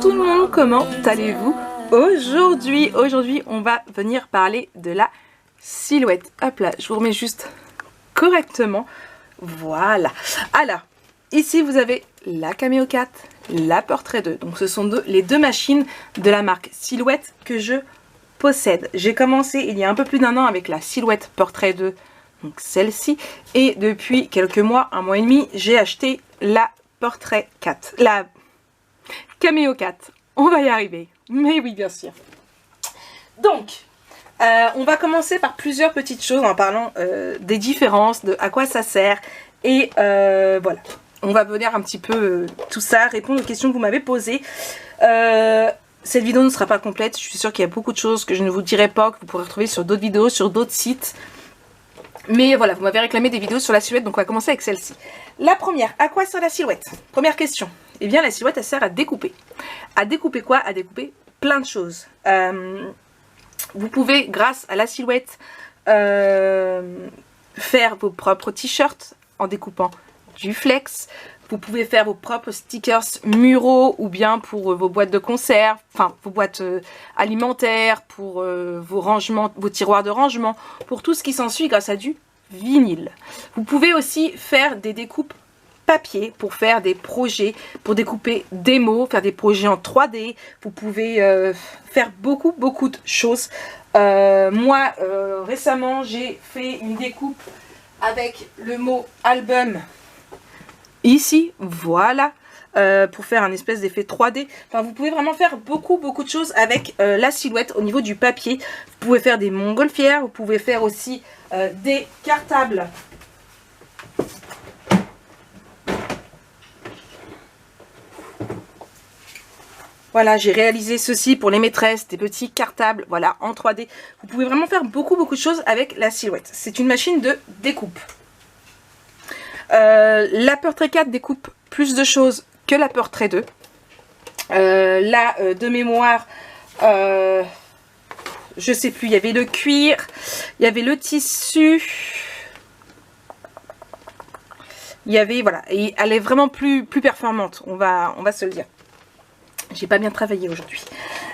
tout le monde, comment allez-vous? Aujourd'hui, on va venir parler de la silhouette. Hop là, je vous remets juste correctement. Voilà. Alors, ici vous avez la Cameo 4, la Portrait 2. Donc ce sont les deux machines de la marque Silhouette que je possède. J'ai commencé il y a un peu plus d'un an avec la Silhouette Portrait 2, donc celle-ci. Et depuis quelques mois, un mois et demi, j'ai acheté la Portrait 4, la Cameo 4. On va y arriver. Mais oui, bien sûr. Donc, on va commencer par plusieurs petites choses en parlant des différences, de à quoi ça sert. Et voilà. On va venir un petit peu tout ça, répondre aux questions que vous m'avez posées. Cette vidéo ne sera pas complète. Je suis sûre qu'il y a beaucoup de choses que je ne vous dirai pas, que vous pourrez retrouver sur d'autres vidéos, sur d'autres sites. Mais voilà, vous m'avez réclamé des vidéos sur la silhouette, donc on va commencer avec celle-ci. La première, à quoi sert la silhouette? Première question. Eh bien, la silhouette, elle sert à découper. À découper quoi? À découper plein de choses. Vous pouvez, grâce à la silhouette, faire vos propres t-shirts en découpant du flex. Vous pouvez faire vos propres stickers muraux ou bien pour vos boîtes de conserve, enfin vos boîtes alimentaires, pour vos rangements, vos tiroirs de rangement, pour tout ce qui s'ensuit grâce à du vinyle. Vous pouvez aussi faire des découpes papier pour faire des projets, pour découper des mots, faire des projets en 3D. Vous pouvez faire beaucoup de choses. Moi, récemment, j'ai fait une découpe avec le mot album. Ici, voilà, pour faire un espèce d'effet 3D. Enfin, vous pouvez vraiment faire beaucoup de choses avec la silhouette au niveau du papier. Vous pouvez faire des montgolfières, vous pouvez faire aussi des cartables. Voilà, j'ai réalisé ceci pour les maîtresses, des petits cartables, voilà, en 3D. Vous pouvez vraiment faire beaucoup de choses avec la silhouette. C'est une machine de découpe. La Portrait 4 découpe plus de choses que la Portrait 2. Là, de mémoire, je sais plus, il y avait le cuir, il y avait le tissu, il y avait, voilà, et elle est vraiment plus performante, on va se le dire. J'ai pas bien travaillé aujourd'hui.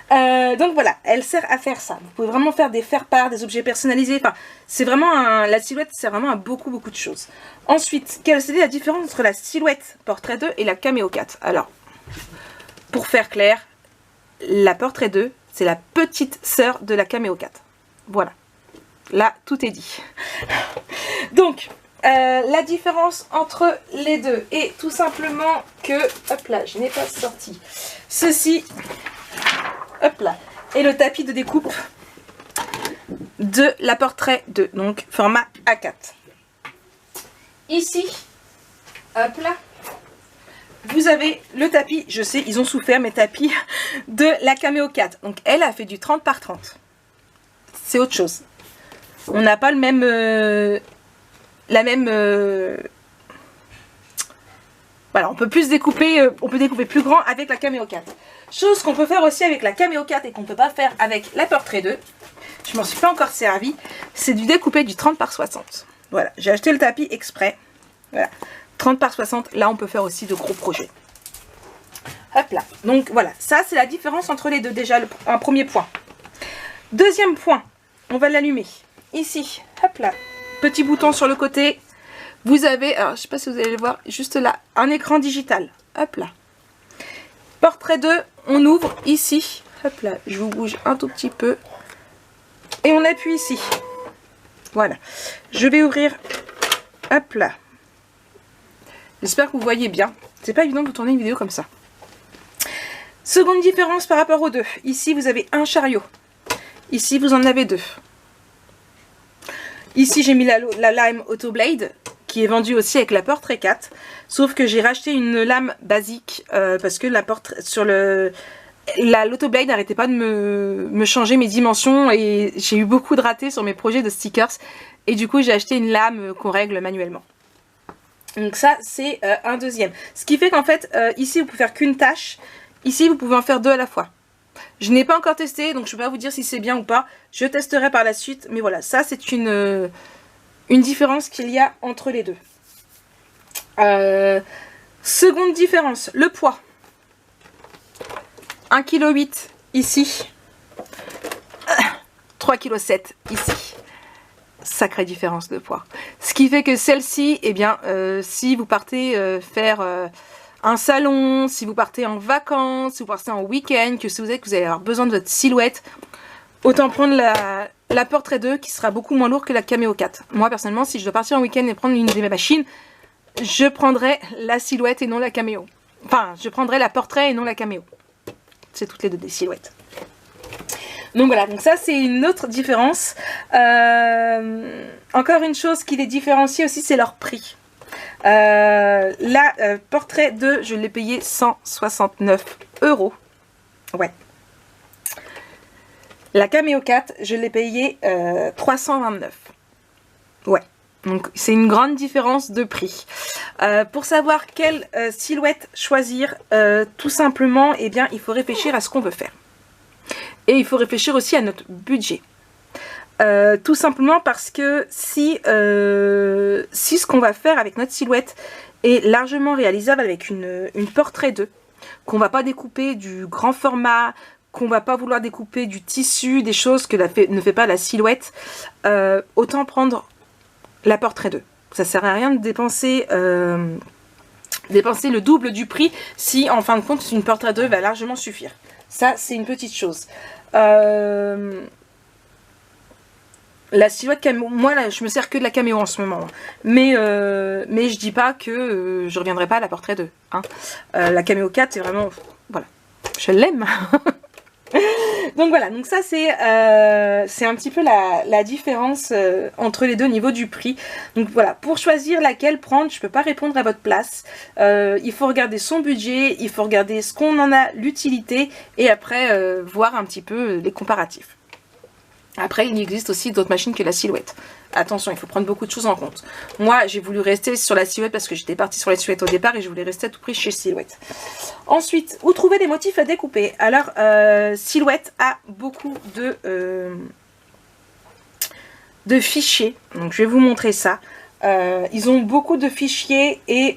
Donc voilà, elle sert à faire ça. Vous pouvez vraiment faire des faire-part, des objets personnalisés. Enfin, c'est vraiment la silhouette sert vraiment à beaucoup de choses. Ensuite, quelle est la différence entre la silhouette Portrait 2 et la Cameo 4? Alors, pour faire clair, la Portrait 2, c'est la petite sœur de la Cameo 4. Voilà. Là, tout est dit. Donc, la différence entre les deux est tout simplement que, hop là, je n'ai pas sorti ceci, hop là, et le tapis de découpe de la Portrait 2, donc format A4. Ici, hop là, vous avez le tapis, je sais, ils ont souffert mes tapis de la Cameo 4. Donc elle a fait du 30 par 30. C'est autre chose. On n'a pas le même... voilà, on peut plus découper, on peut découper plus grand avec la Cameo 4. Chose qu'on peut faire aussi avec la Cameo 4 et qu'on ne peut pas faire avec la Portrait 2. Je m'en suis pas encore servi. C'est du découpé du 30 par 60. Voilà, j'ai acheté le tapis exprès. Voilà, 30 par 60, là on peut faire aussi de gros projets. Hop là, donc voilà, ça c'est la différence entre les deux, déjà un premier point. Deuxième point, on va l'allumer. Ici, hop là, petit bouton sur le côté. Vous avez, alors je sais pas si vous allez le voir, juste là, un écran digital. Hop là. Portrait 2, on ouvre ici. Hop là, je vous bouge un tout petit peu. Et on appuie ici. Voilà. Je vais ouvrir. Hop là. J'espère que vous voyez bien. C'est pas évident de vous tourner une vidéo comme ça. Seconde différence par rapport aux deux. Ici, vous avez un chariot. Ici, vous en avez deux. Ici, j'ai mis la lame Autoblade, qui est vendue aussi avec la Portrait 4. Sauf que j'ai racheté une lame basique, parce que l'Autoblade n'arrêtait pas de me changer mes dimensions. Et j'ai eu beaucoup de ratés sur mes projets de stickers. Et du coup, j'ai acheté une lame qu'on règle manuellement. Donc ça, c'est un deuxième. Ce qui fait qu'en fait, ici, vous pouvez faire qu'une tâche. Ici, vous pouvez en faire deux à la fois. Je n'ai pas encore testé, donc je ne peux pas vous dire si c'est bien ou pas. Je testerai par la suite. Mais voilà, ça, c'est une différence qu'il y a entre les deux. Seconde différence, le poids. 1,8 kg ici, 3,7 kg ici. Sacrée différence de poids. Ce qui fait que celle-ci, eh bien, si vous partez faire un salon, si vous partez en vacances, si vous partez en week-end, que si vous savez que vous allez avoir besoin de votre silhouette, autant prendre la Portrait 2 qui sera beaucoup moins lourde que la Cameo 4. Moi, personnellement, si je dois partir en week-end et prendre une de mes machines, je prendrai la silhouette et non la Cameo. Enfin, je prendrai la Portrait et non la Cameo. C'est toutes les deux des silhouettes. Donc voilà, donc ça c'est une autre différence. Encore une chose qui les différencie aussi, c'est leur prix. La Portrait 2, je l'ai payé 169 €. Ouais. La Cameo 4, je l'ai payé 329. Ouais. Donc c'est une grande différence de prix. Pour savoir quelle silhouette choisir, tout simplement, eh bien, il faut réfléchir à ce qu'on veut faire. Et il faut réfléchir aussi à notre budget. Tout simplement parce que si ce qu'on va faire avec notre silhouette est largement réalisable avec une Portrait 2, qu'on va pas découper du grand format, qu'on va pas vouloir découper du tissu, des choses que ne fait pas la silhouette, autant prendre la Portrait 2. Ça sert à rien de dépenser le double du prix si en fin de compte une Portrait 2 va largement suffire. Ça, c'est une petite chose. La silhouette Cameo, moi là, je me sers que de la Cameo en ce moment. Mais je dis pas que je reviendrai pas à la Portrait 2. Hein. La Cameo 4, c'est vraiment... Voilà. Je l'aime. Donc voilà, donc ça c'est un petit peu la différence entre les deux niveaux du prix. Donc voilà, pour choisir laquelle prendre, je peux pas répondre à votre place. Il faut regarder son budget, il faut regarder ce qu'on en a, l'utilité, et après voir un petit peu les comparatifs. Après, il existe aussi d'autres machines que la silhouette. Attention, il faut prendre beaucoup de choses en compte. Moi, j'ai voulu rester sur la silhouette parce que j'étais partie sur la silhouette au départ et je voulais rester à tout prix chez silhouette. Ensuite, où trouver des motifs à découper? Alors, silhouette a beaucoup de fichiers. Donc, je vais vous montrer ça. Ils ont beaucoup de fichiers et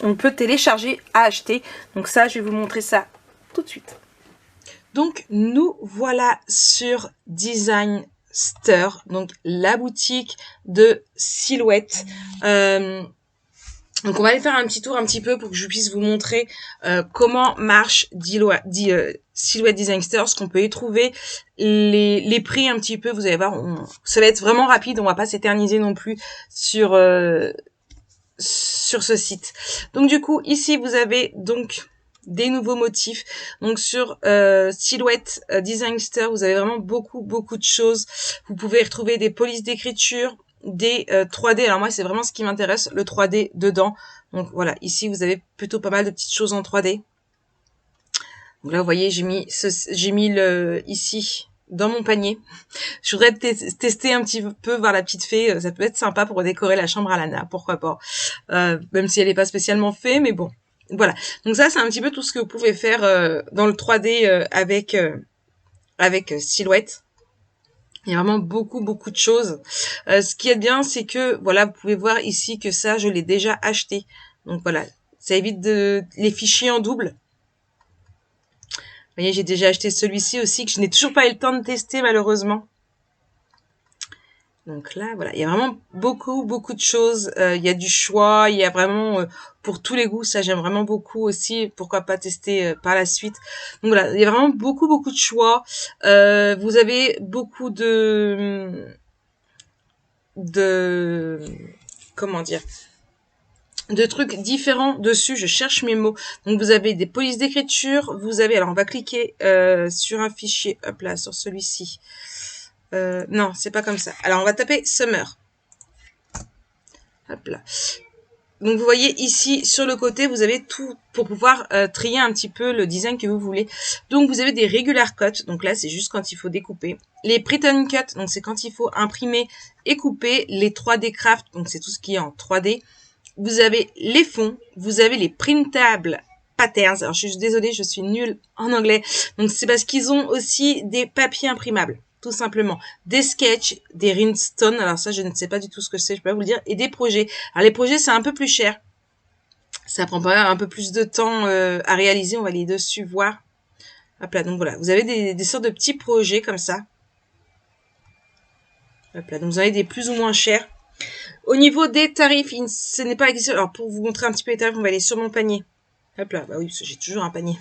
on peut télécharger à acheter. Donc ça, je vais vous montrer ça tout de suite. Donc, nous voilà sur Designster, donc la boutique de silhouette. Donc, on va aller faire un petit tour un petit peu pour que je puisse vous montrer comment marche Silhouette Designster, ce qu'on peut y trouver, les prix un petit peu. Vous allez voir, ça va être vraiment rapide, on va pas s'éterniser non plus sur ce site. Donc, du coup, ici, vous avez donc des nouveaux motifs. Donc sur Silhouette Designster, vous avez vraiment beaucoup de choses. Vous pouvez retrouver des polices d'écriture, des 3D. Alors moi, c'est vraiment ce qui m'intéresse, le 3D dedans. Donc voilà, ici vous avez plutôt pas mal de petites choses en 3D. Donc là, vous voyez, j'ai mis ici dans mon panier. Je voudrais tester un petit peu, voir la petite fée. Ça peut être sympa pour décorer la chambre à Lana, pourquoi pas. Même si elle n'est pas spécialement fée, mais bon. Voilà, donc ça c'est un petit peu tout ce que vous pouvez faire dans le 3D avec Silhouette. Il y a vraiment beaucoup de choses. Ce qui est bien, c'est que voilà, vous pouvez voir ici que ça, je l'ai déjà acheté. Donc voilà, ça évite les fichiers en double. Vous voyez, j'ai déjà acheté celui-ci aussi que je n'ai toujours pas eu le temps de tester malheureusement. Donc là, voilà, il y a vraiment beaucoup de choses. Il y a du choix, il y a vraiment pour tous les goûts. Ça, j'aime vraiment beaucoup aussi. Pourquoi pas tester par la suite. Donc voilà, il y a vraiment beaucoup de choix. Vous avez beaucoup comment dire, de trucs différents dessus. Je cherche mes mots. Donc vous avez des polices d'écriture. Vous avez, alors on va cliquer sur un fichier. Hop là, sur celui-ci. Non, c'est pas comme ça. Alors, on va taper Summer. Hop là. Donc, vous voyez ici, sur le côté, vous avez tout pour pouvoir trier un petit peu le design que vous voulez. Donc, vous avez des regular cuts. Donc là, c'est juste quand il faut découper. Les print cut, donc c'est quand il faut imprimer et couper. Les 3D craft, donc c'est tout ce qui est en 3D. Vous avez les fonds. Vous avez les printable patterns. Alors, je suis désolée, je suis nulle en anglais. Donc, c'est parce qu'ils ont aussi des papiers imprimables. Tout simplement, des sketchs, des rhinestone, alors ça je ne sais pas du tout ce que c'est, je peux pas vous le dire, et des projets. Alors les projets c'est un peu plus cher, Ça prend pas un peu plus de temps à réaliser. On va aller dessus voir. Hop là, donc voilà, vous avez des sortes de petits projets comme ça. Hop là, donc vous avez des plus ou moins chers. Au niveau des tarifs, ce n'est pas existant. Alors pour vous montrer un petit peu les tarifs, on va aller sur mon panier. Hop là, bah oui, parce que j'ai toujours un panier.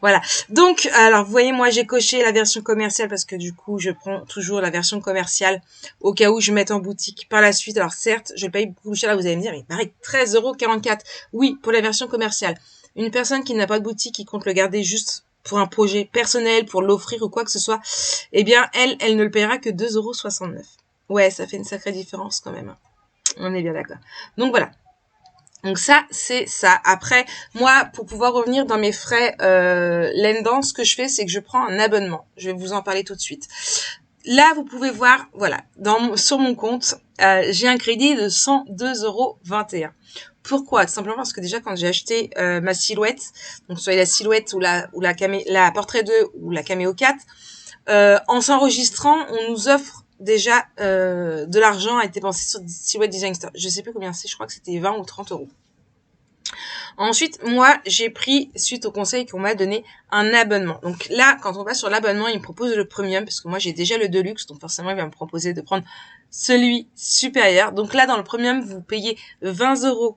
Voilà. Donc, alors vous voyez, moi j'ai coché la version commerciale parce que du coup, je prends toujours la version commerciale au cas où je mette en boutique par la suite. Alors certes, je paye beaucoup cher, là vous allez me dire, il paraît 13,44 €. Oui, pour la version commerciale. Une personne qui n'a pas de boutique, qui compte le garder juste pour un projet personnel, pour l'offrir ou quoi que ce soit, eh bien, elle ne le paiera que 2,69 €. Ouais, ça fait une sacrée différence quand même. On est bien d'accord. Donc voilà. Donc ça, c'est ça. Après, moi, pour pouvoir revenir dans mes frais Lendan, ce que je fais, c'est que je prends un abonnement. Je vais vous en parler tout de suite. Là, vous pouvez voir, voilà, sur mon compte, j'ai un crédit de 102,21 €. Pourquoi? Tout simplement parce que déjà, quand j'ai acheté ma silhouette, donc soit la silhouette ou la Portrait 2 ou la Cameo 4, en s'enregistrant, on nous offre déjà de l'argent à être dépensé sur Silhouette Design Store. Je sais plus combien c'est, je crois que c'était 20 ou 30 €. Ensuite, moi, j'ai pris, suite au conseil qu'on m'a donné, un abonnement. Donc là, quand on va sur l'abonnement, il me propose le premium, parce que moi, j'ai déjà le deluxe, donc forcément, il va me proposer de prendre celui supérieur. Donc là, dans le premium, vous payez 20 €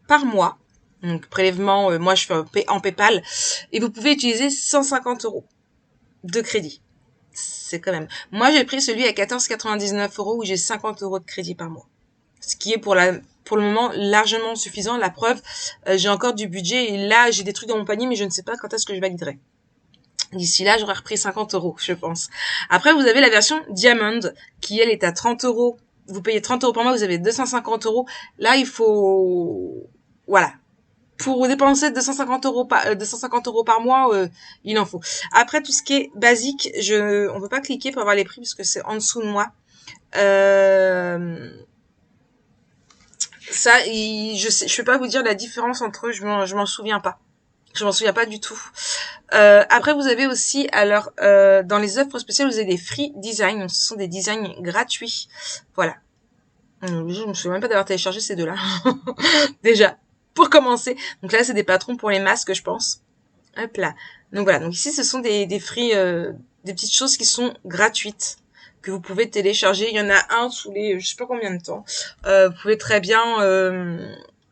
par mois. Donc prélèvement, moi, je fais en PayPal. Et vous pouvez utiliser 150 € de crédit. C'est quand même. Moi, j'ai pris celui à 14,99 € où j'ai 50 € de crédit par mois. Ce qui est pour le moment largement suffisant. La preuve, j'ai encore du budget et là, j'ai des trucs dans mon panier, mais je ne sais pas quand est-ce que je validerai. D'ici là, j'aurai repris 50 €, je pense. Après, vous avez la version Diamond, qui elle est à 30 €. Vous payez 30 € par mois, vous avez 250 €. Là, il faut, voilà. Pour dépenser 250 € par mois, il en faut. Après, tout ce qui est basique, on peut pas cliquer pour avoir les prix parce que c'est en dessous de moi. Ça, je peux pas vous dire la différence entre eux, je m'en souviens pas. Je m'en souviens pas du tout. Après, vous avez aussi, alors, dans les offres spéciales, vous avez des free design. Donc, ce sont des designs gratuits. Voilà. Je me souviens même pas d'avoir téléchargé ces deux-là. Déjà, pour commencer. Donc là, c'est des patrons pour les masques, je pense. Hop là. Donc voilà. Donc ici, ce sont des free, des petites choses qui sont gratuites, que vous pouvez télécharger. Il y en a un tous les, je sais pas combien de temps. Vous pouvez très bien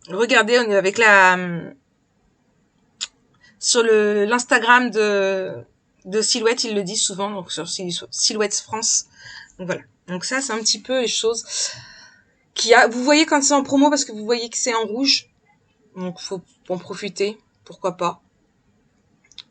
regarder. On est avec sur l'Instagram de Silhouette, il le dit souvent, donc sur Silhouette France. Donc voilà. Donc ça, c'est un petit peu les choses vous voyez quand c'est en promo parce que vous voyez que c'est en rouge. Donc faut en profiter, pourquoi pas.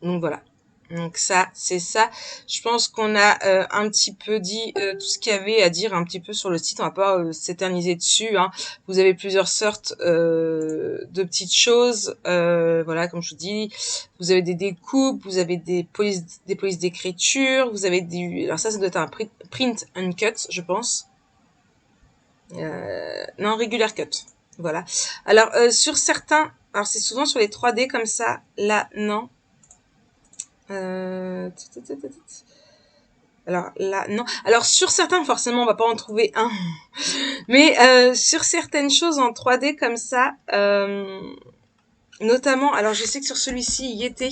Donc voilà. Donc ça, c'est ça. Je pense qu'on a un petit peu dit tout ce qu'il y avait à dire un petit peu sur le site. On va pas s'éterniser dessus. Hein. Vous avez plusieurs sortes de petites choses. Voilà, comme je vous dis, vous avez des découpes, vous avez des polices d'écriture, vous avez alors ça doit être un print and cut, je pense. Non, regular cut. Voilà. Alors sur certains, alors c'est souvent sur les 3D comme ça. Là, non. Alors là, non. Alors sur certains, forcément, on va pas en trouver un. Mais sur certaines choses en 3D comme ça, notamment, alors je sais que sur celui-ci, il y était.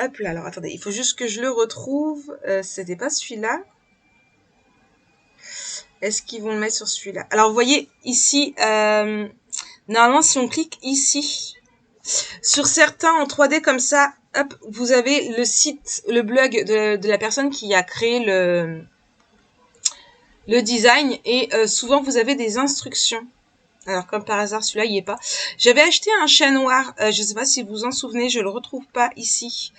Hop là, alors attendez, il faut juste que je le retrouve. C'était pas celui-là. Est-ce qu'ils vont le mettre sur celui-là? Alors vous voyez ici, normalement si on clique ici, sur certains en 3D comme ça, hop, vous avez le site, le blog de la personne qui a créé le design et souvent vous avez des instructions. Alors comme par hasard celui-là il y est pas. J'avais acheté un chat noir, je sais pas si vous vous en souvenez, je le retrouve pas ici.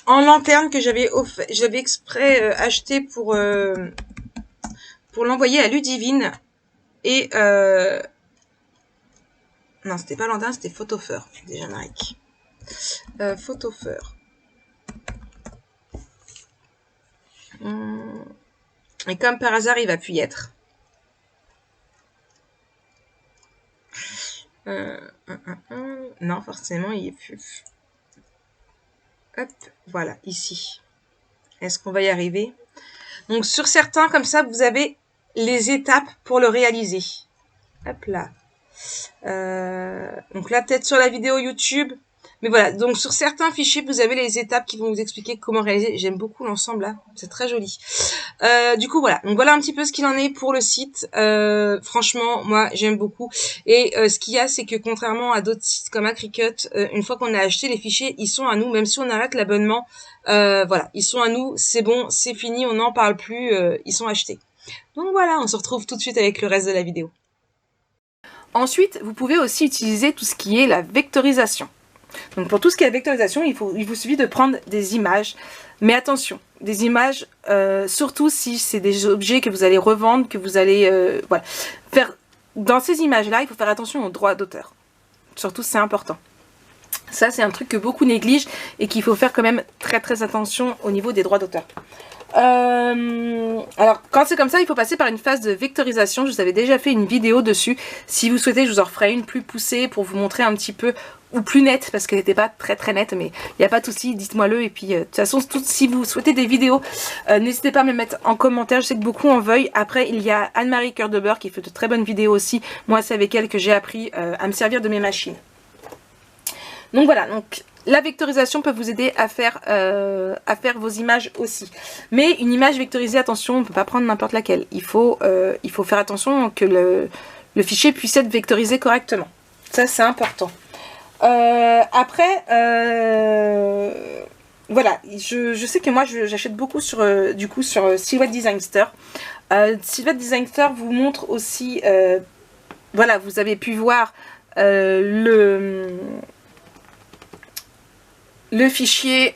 En lanterne que j'avais exprès acheté pour l'envoyer à Ludivine et non c'était pas lanterne, c'était Photofeur déjà Nike. Photofeur. Et comme par hasard il va plus y être. Non forcément il y est plus. Hop, voilà, ici. Est-ce qu'on va y arriver? Donc, sur certains, comme ça, vous avez les étapes pour le réaliser. Hop là. Donc là, peut-être sur la vidéo YouTube. Mais voilà, donc sur certains fichiers, vous avez les étapes qui vont vous expliquer comment réaliser. J'aime beaucoup l'ensemble là, c'est très joli. Du coup voilà, donc voilà un petit peu ce qu'il en est pour le site. Franchement, moi j'aime beaucoup. Et ce qu'il y a, c'est que contrairement à d'autres sites comme Acricut, une fois qu'on a acheté les fichiers, ils sont à nous, même si on arrête l'abonnement. Voilà, ils sont à nous, c'est bon, c'est fini, on n'en parle plus, ils sont achetés. Donc voilà, on se retrouve tout de suite avec le reste de la vidéo. Ensuite, vous pouvez aussi utiliser tout ce qui est la vectorisation. Donc pour tout ce qui est la vectorisation, il vous suffit de prendre des images. Mais attention, des images, surtout si c'est des objets que vous allez revendre, que vous allez voilà, faire. Dans ces images-là, il faut faire attention aux droits d'auteur. Surtout, c'est important. Ça, c'est un truc que beaucoup négligent et qu'il faut faire quand même très très attention au niveau des droits d'auteur. Alors quand c'est comme ça, il faut passer par une phase de vectorisation. Je vous avais déjà fait une vidéo dessus. Si vous souhaitez, je vous en referai une plus poussée pour vous montrer un petit peu, ou plus nette, parce qu'elle n'était pas très très nette, mais il n'y a pas de souci, dites-moi le. Et puis de toute façon, si vous souhaitez des vidéos, n'hésitez pas à me mettre en commentaire. Je sais que beaucoup en veuillent. Après, il y a Anne-Marie Cœur de Beurre qui fait de très bonnes vidéos aussi. Moi, c'est avec elle que j'ai appris à me servir de mes machines. Donc voilà, donc la vectorisation peut vous aider à faire vos images aussi. Mais une image vectorisée, attention, on ne peut pas prendre n'importe laquelle. Il faut faire attention que le fichier puisse être vectorisé correctement. Ça, c'est important. Après, voilà, je sais que moi, j'achète beaucoup sur Silhouette Design Store. Silhouette Design Store vous montre aussi, voilà, vous avez pu voir le fichier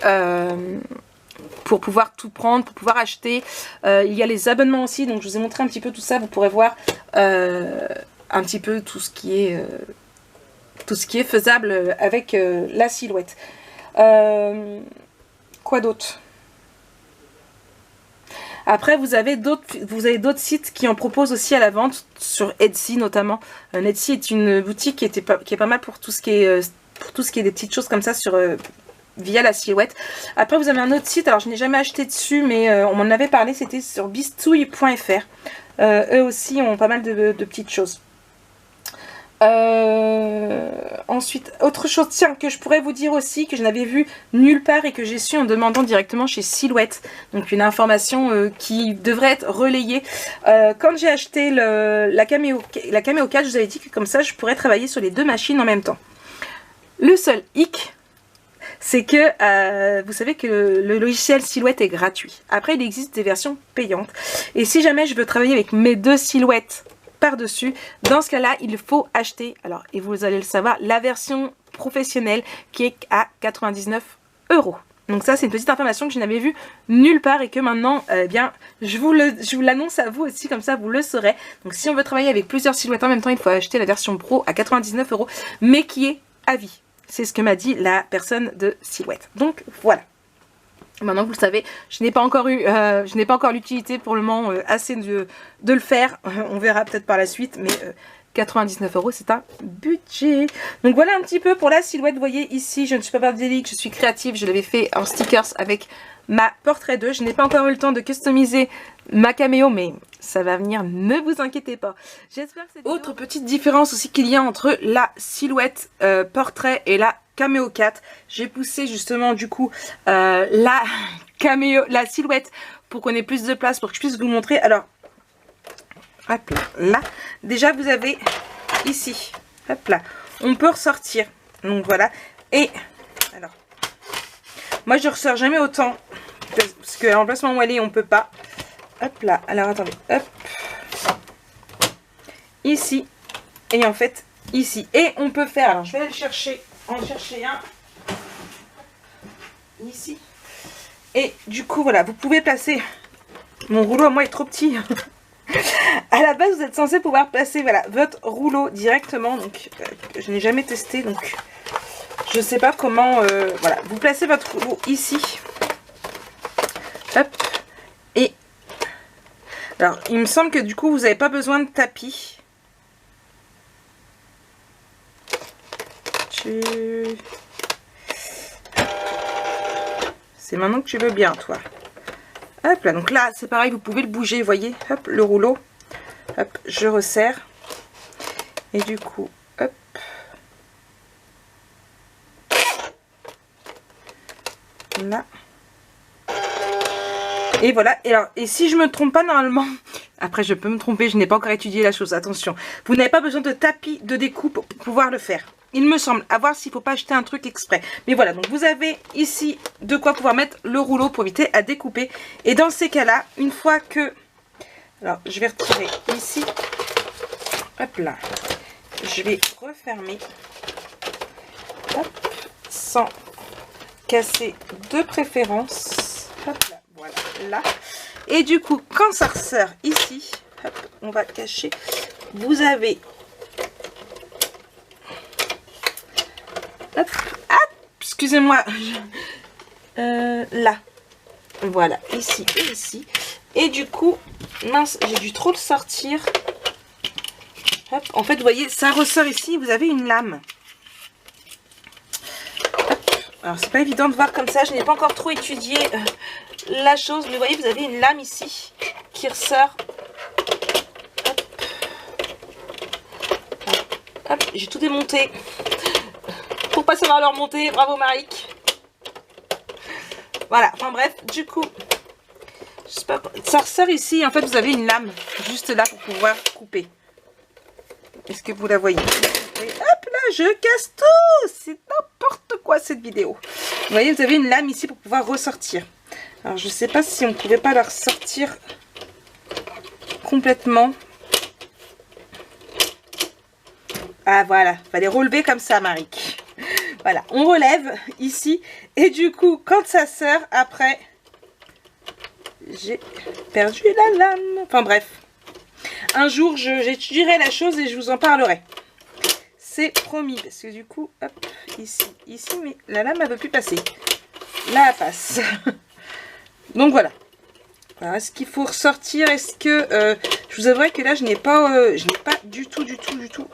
pour pouvoir tout prendre, pour pouvoir acheter. Il y a les abonnements aussi, donc je vous ai montré un petit peu tout ça. Vous pourrez voir un petit peu tout ce qui est faisable avec la Silhouette. Quoi d'autre? Après, vous avez d'autres sites qui en proposent aussi à la vente, sur Etsy notamment. Etsy est une boutique qui est pas mal pour tout ce qui est des petites choses comme ça via la Silhouette. Après, vous avez un autre site, alors je n'ai jamais acheté dessus, mais on m'en avait parlé, c'était sur bistouille.fr. Eux aussi ont pas mal de petites choses. Ensuite, autre chose, tiens, que je pourrais vous dire aussi, que je n'avais vu nulle part et que j'ai su en demandant directement chez Silhouette. Donc une information qui devrait être relayée. Quand j'ai acheté la Cameo 4, je vous avais dit que comme ça, je pourrais travailler sur les deux machines en même temps. Le seul hic, c'est que vous savez que le logiciel Silhouette est gratuit. Après, il existe des versions payantes. Et si jamais je veux travailler avec mes deux Silhouettes par-dessus, dans ce cas-là, il faut acheter, alors, et vous allez le savoir, la version professionnelle qui est à 99 €. Donc ça, c'est une petite information que je n'avais vue nulle part et que maintenant, eh bien, je vous l'annonce à vous aussi, comme ça, vous le saurez. Donc si on veut travailler avec plusieurs silhouettes en même temps, il faut acheter la version pro à 99 €, mais qui est à vie. C'est ce que m'a dit la personne de Silhouette. Donc voilà. Maintenant que vous le savez, je n'ai pas encore l'utilité pour le moment assez de le faire. On verra peut-être par la suite, mais 99 €, c'est un budget. Donc voilà un petit peu pour la Silhouette. Vous voyez ici, je ne suis pas bordélique, je suis créative. Je l'avais fait en stickers avec ma Portrait 2. Je n'ai pas encore eu le temps de customiser ma Cameo, mais ça va venir, ne vous inquiétez pas. J'espère que c'est autre petite différence aussi qu'il y a entre la Silhouette Portrait et la Cameo 4. J'ai poussé justement du coup la Silhouette pour qu'on ait plus de place, pour que je puisse vous montrer. Alors, hop là, déjà vous avez ici, hop là, on peut ressortir. Donc voilà, et alors, moi je ressors jamais autant, parce que l'emplacement où elle est, on peut pas. Hop là, alors attendez, hop, ici, et en fait ici, et on peut faire, alors je vais aller en chercher un ici, et du coup voilà, vous pouvez placer, mon rouleau à moi est trop petit. À la base, vous êtes censé pouvoir placer voilà, votre rouleau directement, donc je n'ai jamais testé, donc je sais pas comment, voilà, vous placez votre rouleau ici, hop, et alors il me semble que du coup vous n'avez pas besoin de tapis. C'est maintenant que tu veux bien, toi. Hop là, donc là c'est pareil, vous pouvez le bouger, vous voyez, hop, le rouleau, hop, je resserre, et du coup, là. Et voilà, et si je me trompe pas normalement, après je peux me tromper, je n'ai pas encore étudié la chose, attention. Vous n'avez pas besoin de tapis de découpe pour pouvoir le faire. Il me semble, à voir s'il ne faut pas acheter un truc exprès. Mais voilà, donc vous avez ici de quoi pouvoir mettre le rouleau pour éviter à découper. Et dans ces cas-là, une fois que... Alors, je vais retirer ici. Hop là. Je vais refermer. Hop, sans casser de préférence. Hop là, voilà, là. Et du coup, quand ça ressort ici, hop, on va cacher. Vous avez... Hop, ah, excusez-moi. Là. Voilà, ici et ici. Et du coup, mince, j'ai dû trop le sortir. Hop, en fait, vous voyez, ça ressort ici. Vous avez une lame. Alors, c'est pas évident de voir comme ça. Je n'ai pas encore trop étudié la chose. Mais vous voyez, vous avez une lame ici qui ressort. Hop. Hop, j'ai tout démonté. Pour pas savoir le remonter. Bravo, Marik. Voilà, enfin bref, du coup, je sais pas, ça ressort ici. En fait, vous avez une lame juste là pour pouvoir couper. Est-ce que vous la voyez? Et hop là, je casse tout. C'est n'importe quoi cette vidéo. Vous voyez, vous avez une lame ici pour pouvoir ressortir. Alors, je sais pas si on pouvait pas la ressortir complètement. Ah voilà, fallait relever comme ça, Marik. Voilà, on relève ici. Et du coup, quand ça sort, après, j'ai perdu la lame. Enfin bref. Un jour, j'étudierai la chose et je vous en parlerai. C'est promis. Parce que du coup, hop, ici, mais la lame, elle ne veut plus passer. Là, elle passe. Donc voilà. Alors, est-ce qu'il faut ressortir? Est-ce que... je vous avouerai que là, je n'ai pas du tout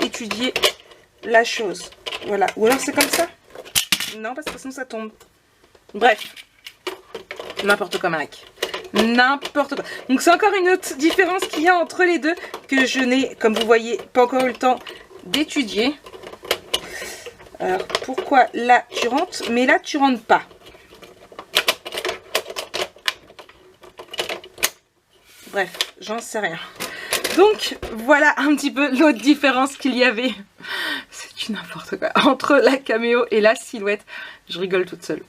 étudié la chose. Voilà. Ou alors c'est comme ça? Non, parce que sinon ça tombe. Bref. N'importe quoi, Marik. N'importe quoi. Donc c'est encore une autre différence qu'il y a entre les deux que je n'ai, comme vous voyez, pas encore eu le temps d'étudier. Alors pourquoi là tu rentres, mais là tu rentres pas? Bref, j'en sais rien. Donc voilà un petit peu l'autre différence qu'il y avait. C'est du n'importe quoi. Entre la caméo et la silhouette. Je rigole toute seule.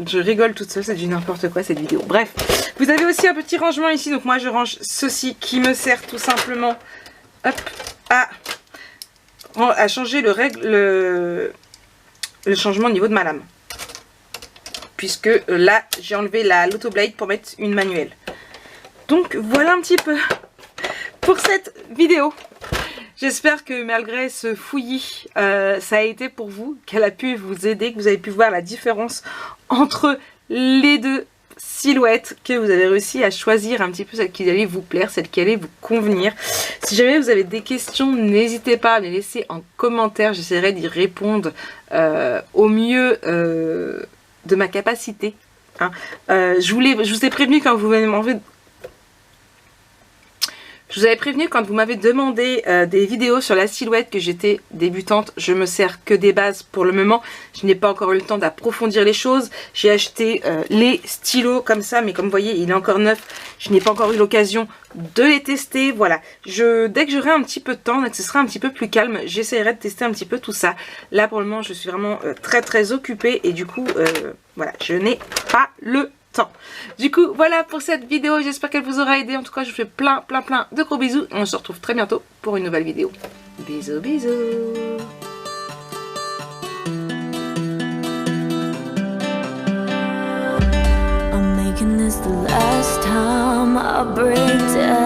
Je rigole toute seule, c'est du n'importe quoi cette vidéo. Bref, vous avez aussi un petit rangement ici. Donc moi je range ceci qui me sert tout simplement, hop, à changer le changement au niveau de ma lame. Puisque là j'ai enlevé l'autoblade pour mettre une manuelle. Donc voilà un petit peu pour cette vidéo. J'espère que malgré ce fouillis, ça a été pour vous, qu'elle a pu vous aider, que vous avez pu voir la différence entre les deux silhouettes, que vous avez réussi à choisir un petit peu celle qui allait vous plaire, celle qui allait vous convenir. Si jamais vous avez des questions, n'hésitez pas à les laisser en commentaire, j'essaierai d'y répondre au mieux de ma capacité. Hein. Je vous ai prévenu quand vous m'avez... Je vous avais prévenu quand vous m'avez demandé des vidéos sur la silhouette que j'étais débutante. Je me sers que des bases pour le moment. Je n'ai pas encore eu le temps d'approfondir les choses. J'ai acheté les stylos comme ça, mais comme vous voyez, il est encore neuf. Je n'ai pas encore eu l'occasion de les tester. Voilà. Dès que j'aurai un petit peu de temps, que ce sera un petit peu plus calme, j'essaierai de tester un petit peu tout ça. Là, pour le moment, je suis vraiment très occupée et du coup, voilà, je n'ai pas le temps. Du coup, voilà pour cette vidéo. J'espère qu'elle vous aura aidé. En tout cas, je vous fais plein de gros bisous. On se retrouve très bientôt pour une nouvelle vidéo. Bisous, bisous. I'm making this the last time I break down.